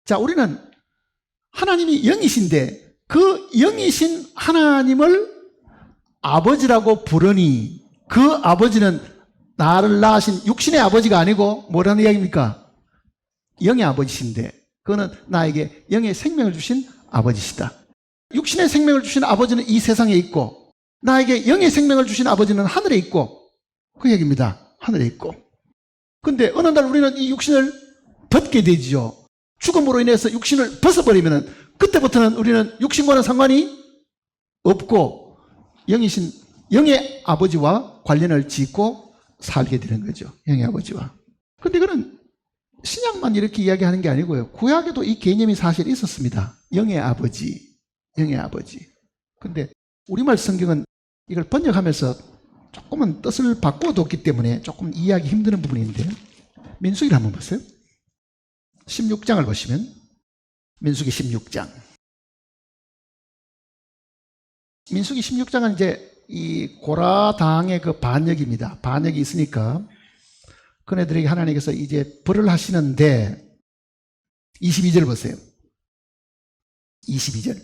자, 우리는 하나님이 영이신데 그 영이신 하나님을 아버지라고 부르니 그 아버지는 나를 낳으신 육신의 아버지가 아니고 뭐라는 이야기입니까? 영의 아버지신데 그거는 나에게 영의 생명을 주신 아버지시다. 육신의 생명을 주신 아버지는 이 세상에 있고 나에게 영의 생명을 주신 아버지는 하늘에 있고 그 얘기입니다. 하늘에 있고. 근데 어느 날 우리는 이 육신을 벗게 되지요. 죽음으로 인해서 육신을 벗어버리면 그때부터는 우리는 육신과는 상관이 없고 영이신 영의 아버지와 관련을 짓고 살게 되는 거죠. 영의 아버지와. 근데 이거는 신약만 이렇게 이야기하는 게 아니고요. 구약에도 이 개념이 사실 있었습니다. 영의 아버지. 근데 우리말 성경은 이걸 번역하면서 조금은 뜻을 바꿔뒀기 때문에 조금 이해하기 힘든 부분인데 민수기를 한번 보세요. 16장을 보시면 민수기 16장. 민수기 16장은 이제 이 고라당의 그 반역입니다. 반역이 있으니까 그네들에게 하나님께서 이제 벌을 하시는데 22절 보세요. 22절.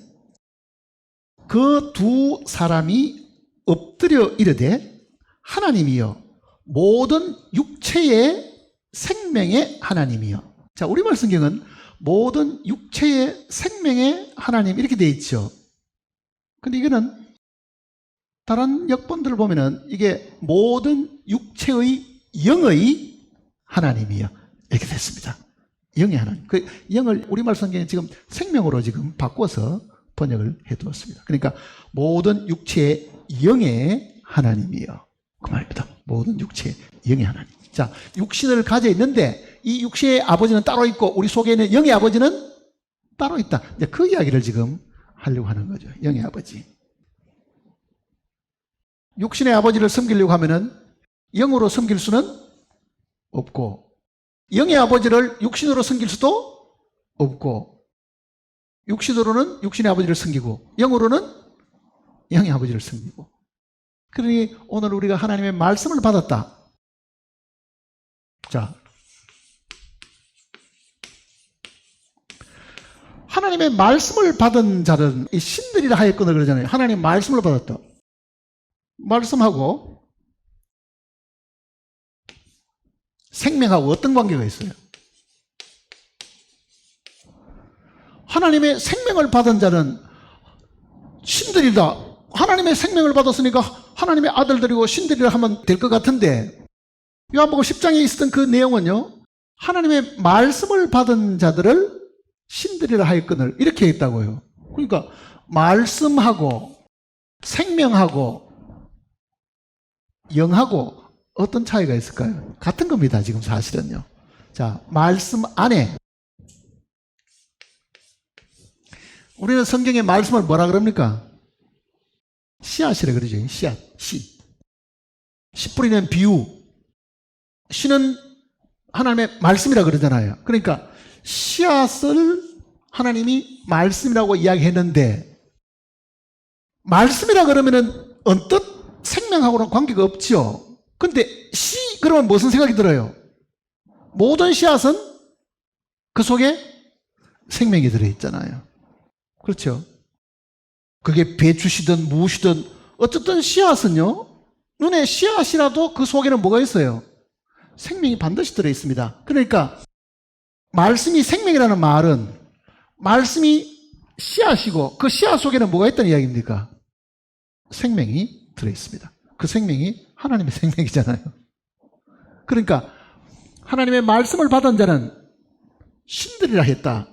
그 두 사람이 엎드려 이르되 하나님이여 모든 육체의 생명의 하나님이여. 자, 우리말 성경은 모든 육체의 생명의 하나님 이렇게 되어 있죠. 근데 이거는 다른 역본들을 보면은 이게 모든 육체의 영의 하나님이요 이렇게 됐습니다. 영의 하나님. 그 영을 우리말 성경에 지금 생명으로 지금 바꿔서 번역을 해두었습니다. 그러니까 모든 육체의 영의 하나님이요 그 말입니다. 모든 육체의 영의 하나님. 자, 육신을 가져 있는데 이 육체의 아버지는 따로 있고 우리 속에 있는 영의 아버지는 따로 있다. 이제 그 이야기를 지금 하려고 하는 거죠. 영의 아버지. 육신의 아버지를 섬기려고 하면은 영으로 섬길 수는 없고 영의 아버지를 육신으로 섬길 수도 없고 육신으로는 육신의 아버지를 섬기고 영으로는 영의 아버지를 섬기고. 그러니 오늘 우리가 하나님의 말씀을 받았다. 자, 하나님의 말씀을 받은 자는 이 신들이라 하였거늘 그러잖아요. 하나님 말씀을 받았다. 말씀하고 생명하고 어떤 관계가 있어요? 하나님의 생명을 받은 자는 신들이다. 하나님의 생명을 받았으니까 하나님의 아들들이고 신들이라 하면 될 것 같은데, 요한복음 10장에 있었던 그 내용은요, 하나님의 말씀을 받은 자들을 신들이라 하였거늘 이렇게 했다고요. 그러니까 말씀하고 생명하고 영하고 어떤 차이가 있을까요? 같은 겁니다, 지금 사실은요. 자, 말씀 안에, 우리는 성경의 말씀을 뭐라 그럽니까? 씨앗이라 그러죠. 씨앗, 씨. 씨 뿌리는 비유. 씨는 하나님의 말씀이라 그러잖아요. 그러니까 씨앗을 하나님이 말씀이라고 이야기했는데, 말씀이라 그러면은 언뜻 생명하고는 관계가 없죠. 근데 씨 그러면 무슨 생각이 들어요? 모든 씨앗은 그 속에 생명이 들어있잖아요. 그렇죠? 그게 배추시든 무시든 어쨌든 씨앗은요, 눈에 씨앗이라도 그 속에는 뭐가 있어요? 생명이 반드시 들어있습니다. 그러니까 말씀이 생명이라는 말은 말씀이 씨앗이고 그 씨앗 속에는 뭐가 있다는 이야기입니까? 생명이 들어있습니다. 그 생명이 하나님의 생명이잖아요. 그러니까 하나님의 말씀을 받은 자는 신들이라 했다.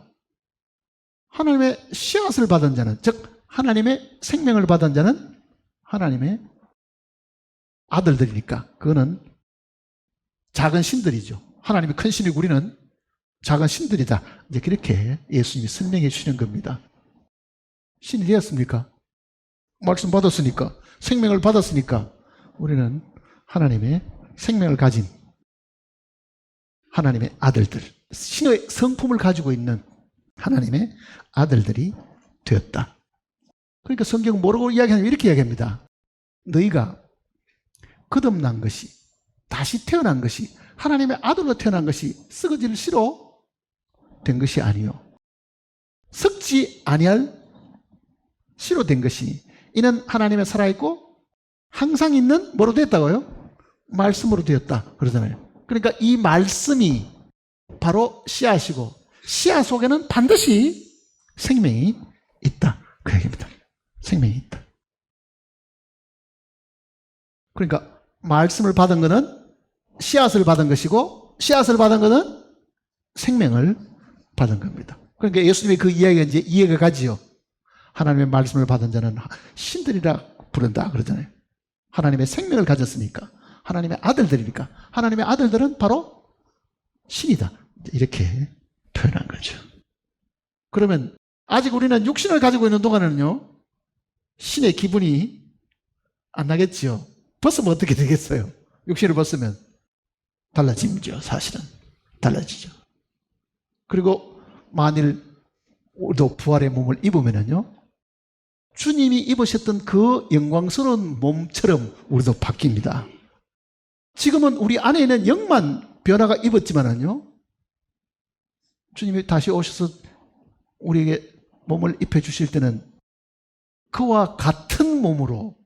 하나님의 씨앗을 받은 자는, 즉 하나님의 생명을 받은 자는 하나님의 아들들이니까 그거는 작은 신들이죠. 하나님이 큰 신이고 우리는 작은 신들이다. 이제 그렇게 예수님이 설명해 주시는 겁니다. 신이 되었습니까? 말씀 받았으니까, 생명을 받았으니까 우리는 하나님의 생명을 가진 하나님의 아들들, 신의 성품을 가지고 있는 하나님의 아들들이 되었다. 그러니까 성경은 뭐라고 이야기하냐면 이렇게 이야기합니다. 너희가 거듭난 것이, 다시 태어난 것이, 하나님의 아들로 태어난 것이 썩어질 씨로 된 것이 아니요 썩지 아니할 씨로 된 것이, 이는 하나님의 살아있고 항상 있는 뭐로 되었다고요? 말씀으로 되었다 그러잖아요. 그러니까 이 말씀이 바로 씨앗이고 씨앗 속에는 반드시 생명이 있다 그 얘기입니다. 생명이 있다. 그러니까 말씀을 받은 것은 씨앗을 받은 것이고 씨앗을 받은 것은 생명을 받은 겁니다. 그러니까 예수님이 그 이야기가 이제 이해가 가지요. 하나님의 말씀을 받은 자는 신들이라 부른다 그러잖아요. 하나님의 생명을 가졌으니까, 하나님의 아들들이니까, 하나님의 아들들은 바로 신이다. 이렇게 표현한 거죠. 그러면 아직 우리는 육신을 가지고 있는 동안에는요, 신의 기분이 안 나겠지요. 벗으면 어떻게 되겠어요? 육신을 벗으면 달라지죠. 사실은 달라지죠. 그리고 만일 우리도 부활의 몸을 입으면은요, 주님이 입으셨던 그 영광스러운 몸처럼 우리도 바뀝니다. 지금은 우리 안에 있는 영만 변화가 입었지만은요, 주님이 다시 오셔서 우리에게 몸을 입혀주실 때는 그와 같은 몸으로,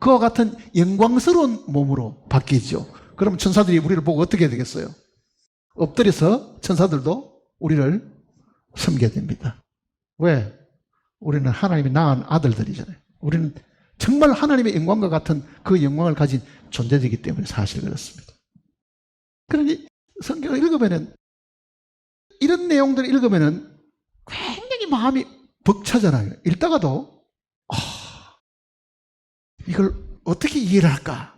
그와 같은 영광스러운 몸으로 바뀌죠. 그럼 천사들이 우리를 보고 어떻게 해야 되겠어요? 엎드려서 천사들도 우리를 섬겨야 됩니다. 왜? 우리는 하나님이 낳은 아들들이잖아요. 우리는 정말 하나님의 영광과 같은 그 영광을 가진 존재이기 때문에 사실 그렇습니다. 그러니 성경을 읽으면은, 이런 내용들을 읽으면은 굉장히 마음이 벅차잖아요. 읽다가도 이걸 어떻게 이해를 할까?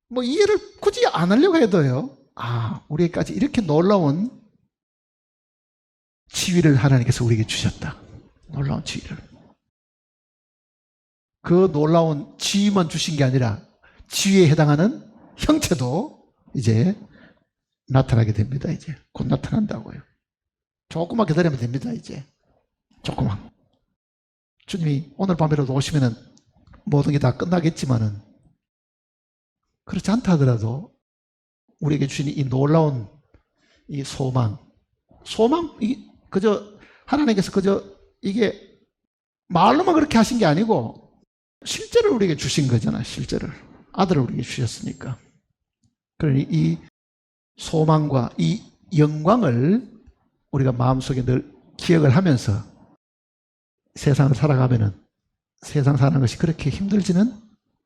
뭐 이해를 굳이 안 하려고 해도요, 우리에게까지 이렇게 놀라운 지위를 하나님께서 우리에게 주셨다. 놀라운 지위를. 그 놀라운 지위만 주신 게 아니라 지위에 해당하는 형체도 이제 나타나게 됩니다. 이제 곧 나타난다고요. 조금만 기다리면 됩니다. 이제 조금만. 주님이 오늘 밤이라도 오시면은 모든 게 다 끝나겠지만은, 그렇지 않다 하더라도 우리에게 주신 이 놀라운 이 소망, 그저 하나님께서 그저 이게 말로만 그렇게 하신 게 아니고 실제로 우리에게 주신 거잖아요. 실제로 아들을 우리에게 주셨으니까. 그러니 이 소망과 이 영광을 우리가 마음속에 늘 기억을 하면서 세상을 살아가면은 세상 사는 것이 그렇게 힘들지는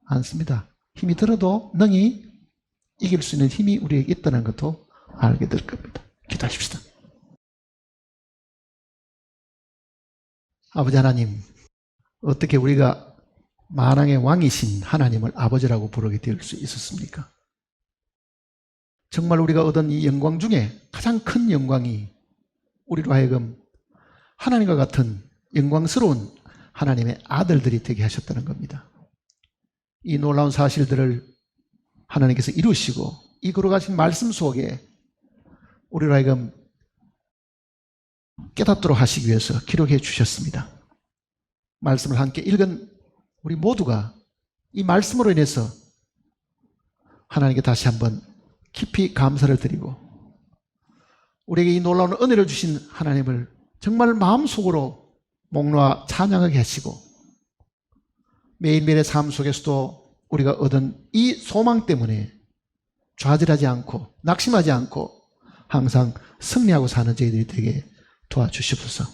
않습니다. 힘이 들어도 능히 이길 수 있는 힘이 우리에게 있다는 것도 알게 될 겁니다. 기도하십시다. 아버지 하나님, 어떻게 우리가 만왕의 왕이신 하나님을 아버지라고 부르게 될 수 있었습니까? 정말 우리가 얻은 이 영광 중에 가장 큰 영광이 우리로 하여금 하나님과 같은 영광스러운 하나님의 아들들이 되게 하셨다는 겁니다. 이 놀라운 사실들을 하나님께서 이루시고 이 걸어가신 말씀 속에 우리로 하여금 깨닫도록 하시기 위해서 기록해 주셨습니다. 말씀을 함께 읽은 우리 모두가 이 말씀으로 인해서 하나님께 다시 한번 깊이 감사를 드리고 우리에게 이 놀라운 은혜를 주신 하나님을 정말 마음속으로 목놓아 찬양하게 하시고 매일매일의 삶 속에서도 우리가 얻은 이 소망 때문에 좌절하지 않고 낙심하지 않고 항상 승리하고 사는 저희들이 되게 도와주시옵소서.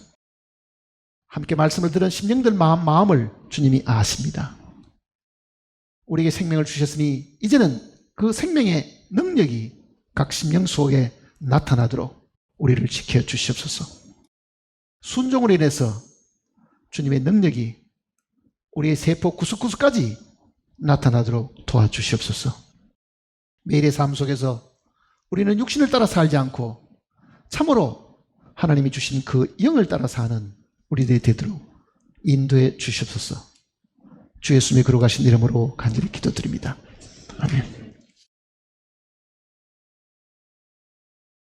함께 말씀을 들은 심령들 마음을 주님이 아십니다. 우리에게 생명을 주셨으니 이제는 그 생명의 능력이 각 심령 속에 나타나도록 우리를 지켜주시옵소서. 순종으로 인해서 주님의 능력이 우리의 세포 구석구석까지 나타나도록 도와주시옵소서. 매일의 삶 속에서 우리는 육신을 따라 살지 않고 참으로 하나님이 주신 그 영을 따라 사는 우리들이 되도록 인도해 주시옵소서. 주 예수님의 걸어가신 이름으로 간절히 기도드립니다. 아멘.